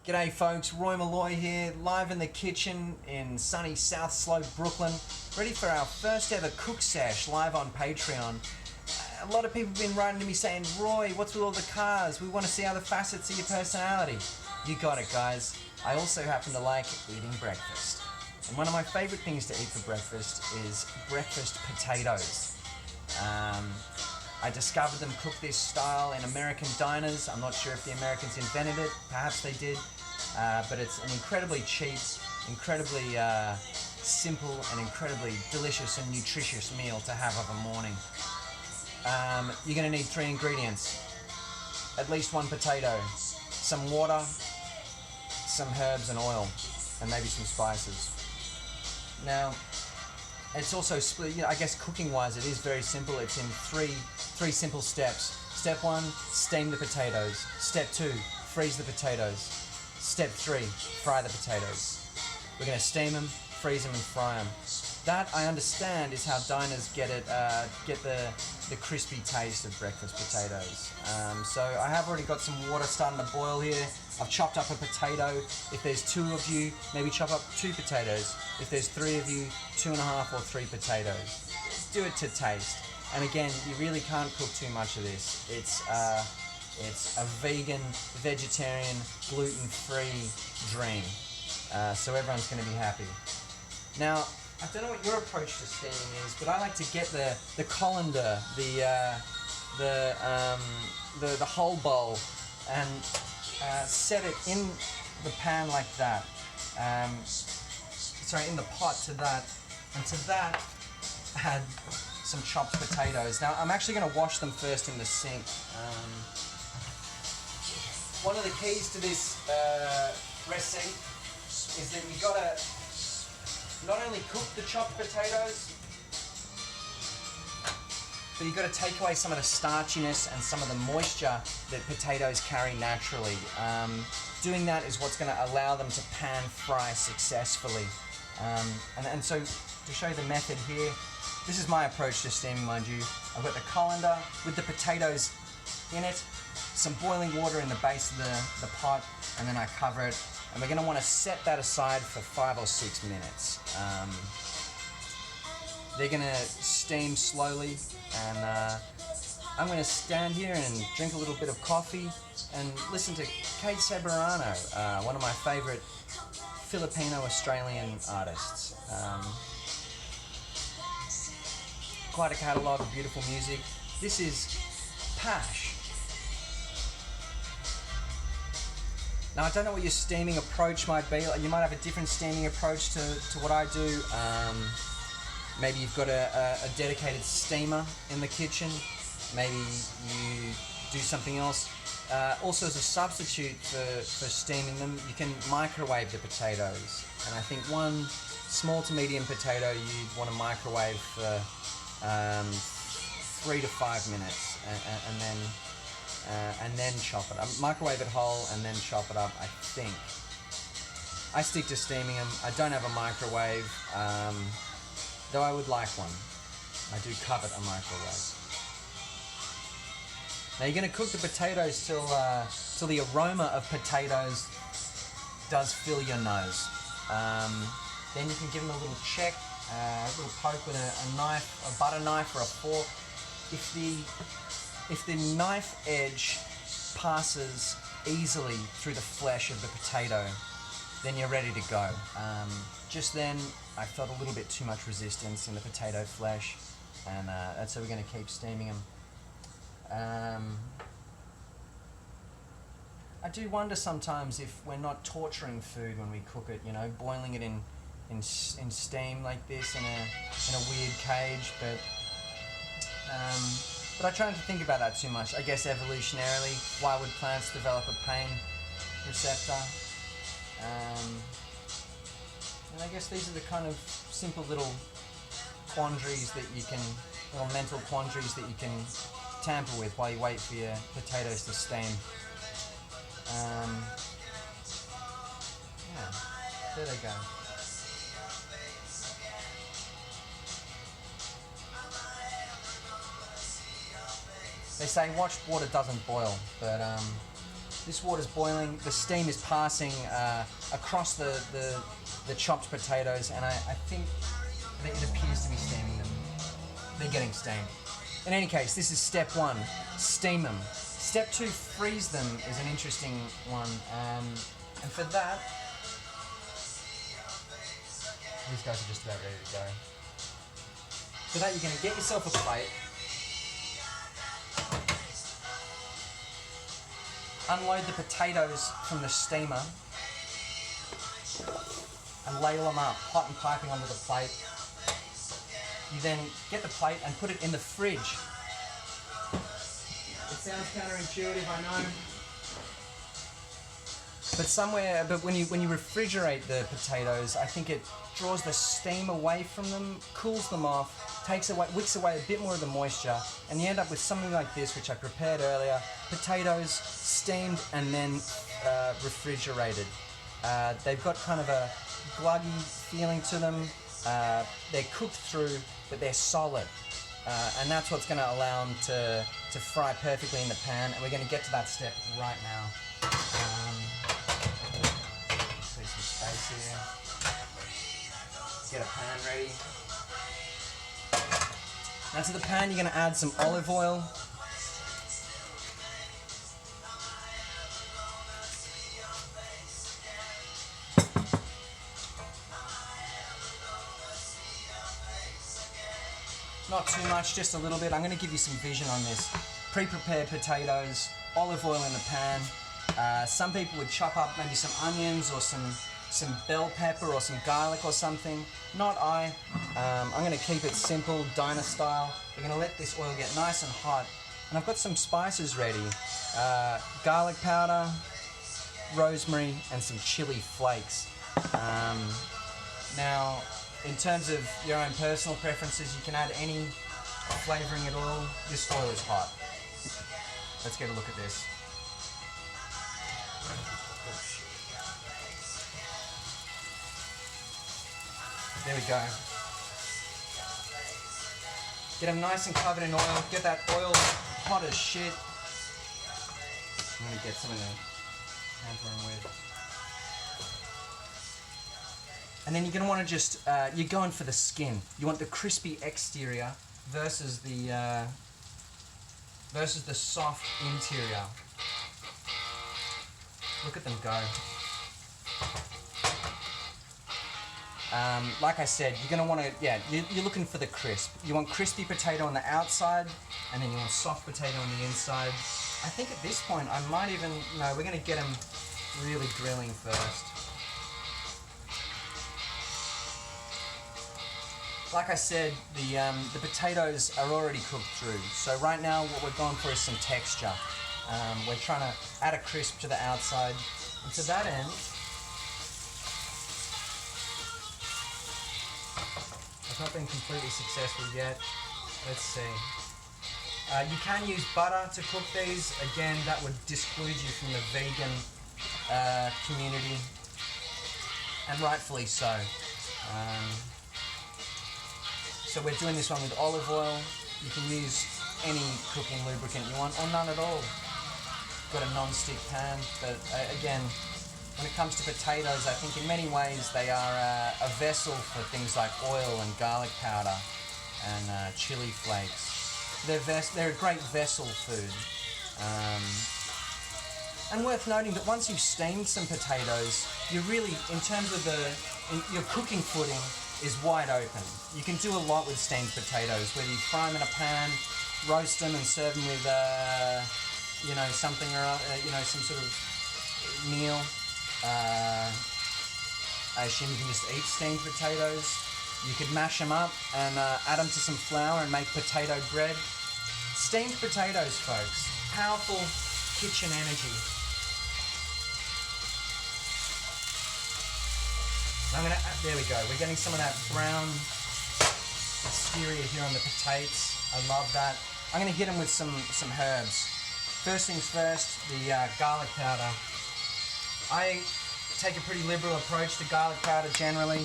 G'day folks, Roy Malloy here, live in the kitchen in sunny South Slope, Brooklyn, ready for our first ever cook sesh live on Patreon. A lot of people have been writing to me saying, Roy, what's with all the cars? We want to see other facets of your personality. You got it, guys. I also happen to like eating breakfast. And one of my favorite things to eat for breakfast is breakfast potatoes. I discovered them cooked this style in American diners. I'm not sure if the Americans invented it, perhaps they did, but it's an incredibly cheap, incredibly simple and incredibly delicious and nutritious meal to have of a morning. You're going to need 3 ingredients, at least 1 potato, some water, some herbs and oil, and maybe some spices. Now, it's also split, I guess cooking wise it is very simple. It's in three simple steps. Step 1, steam the potatoes. Step 2, freeze the potatoes. Step 3, fry the potatoes. We're going to steam them, freeze them and fry them. That, I understand, is how diners get the crispy taste of breakfast potatoes. So I have already got some water starting to boil here. I've chopped up a potato. If there's 2 of you, maybe chop up 2 potatoes. If there's 3 of you, 2.5 or 3 potatoes. Do it to taste. And again, you really can't cook too much of this. It's a vegan, vegetarian, gluten-free dream. So everyone's going to be happy. Now, I don't know what your approach to steaming is, but I like to get the colander, the whole bowl, and set it in the pan like that. In the pot to that, and to that add some chopped potatoes. Now I'm actually going to wash them first in the sink. One of the keys to this recipe is that you got to not only cook the chopped potatoes, but you've got to take away some of the starchiness and some of the moisture that potatoes carry naturally. Doing that is what's going to allow them to pan fry successfully. And so to show you the method here, this is my approach to steaming, mind you. I've got the colander with the potatoes in it, some boiling water in the base of the pot, and then I cover it. And we're going to want to set that aside for 5 or 6 minutes. They're going to steam slowly, and I'm going to stand here and drink a little bit of coffee and listen to Kate Ceberano, one of my favorite Filipino-Australian artists. Quite a catalogue of beautiful music. This is Pash. Now, I don't know what your steaming approach might be. You might have a different steaming approach to what I do. Maybe you've got a dedicated steamer in the kitchen. Maybe you do something else. Also, as a substitute for steaming them, you can microwave the potatoes. And I think 1 small to medium potato you'd want to microwave for 3 to 5 minutes, and then chop it up. Microwave it whole and then chop it up, I think. I stick to steaming them. I don't have a microwave, though I would like one. I do covet a microwave. Now you're going to cook the potatoes till the aroma of potatoes does fill your nose. Then you can give them a little check, a little poke with a knife, a butter knife or a fork. If the knife edge passes easily through the flesh of the potato, then you're ready to go. Just then, I felt a little bit too much resistance in the potato flesh, and that's how we're going to keep steaming them. I do wonder sometimes if we're not torturing food when we cook it, boiling it in steam like this in a weird cage, but I try not to think about that too much. I guess evolutionarily, why would plants develop a pain receptor? And I guess these are the kind of simple little quandaries that you can, little mental quandaries that you can tamper with while you wait for your potatoes to steam. Yeah, there they go. They say watched water doesn't boil, but This water's boiling. The steam is passing across the chopped potatoes, and I think that it appears to be steaming them. They're getting steamed. In any case, this is step 1, steam them. Step 2, freeze them, is an interesting one. And for that, these guys are just about ready to go. For that, you're going to get yourself a plate. Unload the potatoes from the steamer and ladle them up, hot and piping onto the plate. You then get the plate and put it in the fridge. It sounds counterintuitive, I know. But when you refrigerate the potatoes, I think it draws the steam away from them, cools them off, wicks away a bit more of the moisture, and you end up with something like this, which I prepared earlier: potatoes steamed and then refrigerated. They've got kind of a gluggy feeling to them. They're cooked through, but they're solid, and that's what's going to allow them to fry perfectly in the pan. And we're going to get to that step right now. See some space here. Get a pan ready. Now to the pan, you're going to add some olive oil. Not too much, just a little bit. I'm going to give you some vision on this. Pre-prepared potatoes, olive oil in the pan. Some people would chop up maybe some onions or some bell pepper or some garlic or something. Not I. I'm going to keep it simple, diner style. We're going to let this oil get nice and hot. And I've got some spices ready. Garlic powder, rosemary, and some chili flakes. Now, in terms of your own personal preferences, you can add any flavouring at all. This oil is hot. Let's get a look at this. There we go. Get them nice and covered in oil. Get that oil hot as shit. I'm going to get some of the hampering with. And then you're going to want to just, you're going for the skin. You want the crispy exterior versus the soft interior. Look at them go. Like I said, you're going to want to, you're looking for the crisp. You want crispy potato on the outside, and then you want soft potato on the inside. I think at this point, I might even, no, we're going to get them really grilling first. Like I said, the potatoes are already cooked through. So right now, what we're going for is some texture. We're trying to add a crisp to the outside. And to that end, I've not been completely successful yet. Let's see. You can use butter to cook these. Again, that would disclude you from the vegan community, and rightfully so. So we're doing this one with olive oil. You can use any cooking lubricant you want, or none at all. Got a non-stick pan, but again, when it comes to potatoes, I think in many ways they are a vessel for things like oil and garlic powder and chili flakes. They're a great vessel food. And worth noting that once you've steamed some potatoes, you're really, in terms of your cooking footing, is wide open. You can do a lot with steamed potatoes, whether you fry them in a pan, roast them and serve them with, something or some sort of meal. I assume you can just eat steamed potatoes. You could mash them up and add them to some flour and make potato bread. Steamed potatoes, folks. Powerful kitchen energy. There we go. We're getting some of that brown exterior here on the potatoes. I love that. I'm going to hit them with some herbs. First things first, the garlic powder. I take a pretty liberal approach to garlic powder generally.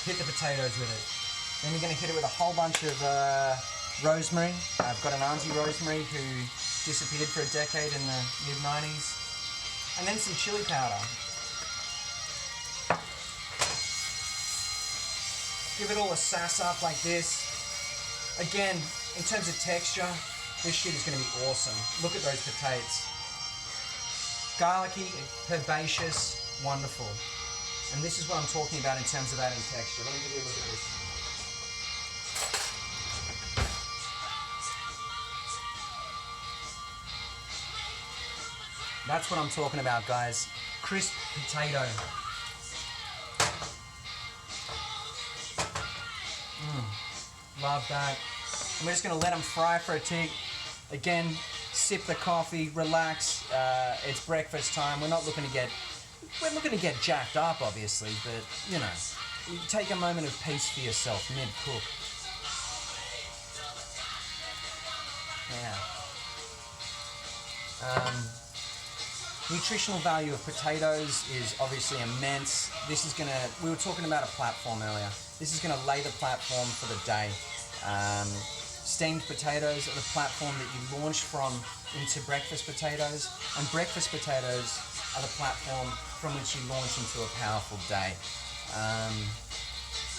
Hit the potatoes with it. Then you're going to hit it with a whole bunch of rosemary. I've got an Auntie Rosemary who disappeared for a decade in the mid-90s. And then some chili powder. Give it all a sass up like this. Again, in terms of texture, this shit is going to be awesome. Look at those potatoes. Garlicky, herbaceous, wonderful. And this is what I'm talking about in terms of adding texture. Let me give you a look at this. That's what I'm talking about, guys. Crisp potato. Love that. And we're just going to let them fry for a tick. Again, sip the coffee, relax. It's breakfast time. We're looking to get jacked up, obviously, but you know, you take a moment of peace for yourself mid-cook. Yeah. Nutritional value of potatoes is obviously immense. We were talking about a platform earlier. This is gonna lay the platform for the day. Steamed potatoes are the platform that you launch from into breakfast potatoes, and breakfast potatoes are the platform from which you launch into a powerful day.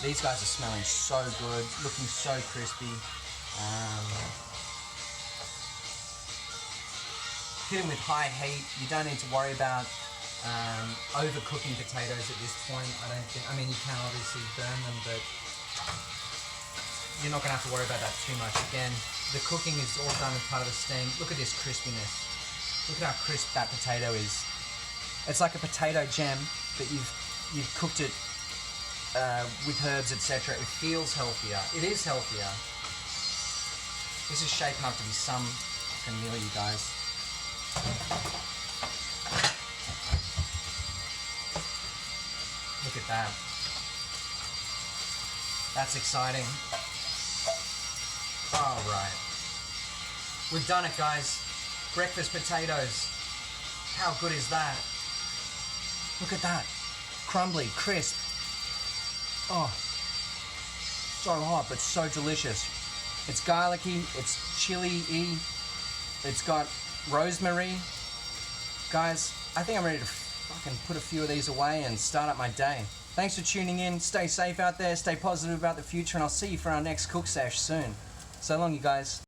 These guys are smelling so good, looking so crispy. Hit them with high heat. You don't need to worry about overcooking potatoes at this point. I mean, you can obviously burn them, but you're not going to have to worry about that too much. Again, the cooking is all done as part of the steam. Look at this crispiness. Look at how crisp that potato is. It's like a potato jam, but you've cooked it with herbs, etc. It feels healthier. It is healthier. This is shaping up to be some fucking meal, you guys. Look at that. That's exciting. All right. We've done it, guys. Breakfast potatoes. How good is that? Look at that. Crumbly, crisp. Oh, so hot, but so delicious. It's garlicky, it's chili-y, it's got rosemary. Guys, I think I'm ready to fucking put a few of these away and start up my day. Thanks for tuning in. Stay safe out there, stay positive about the future, and I'll see you for our next cook sesh soon. So long, you guys.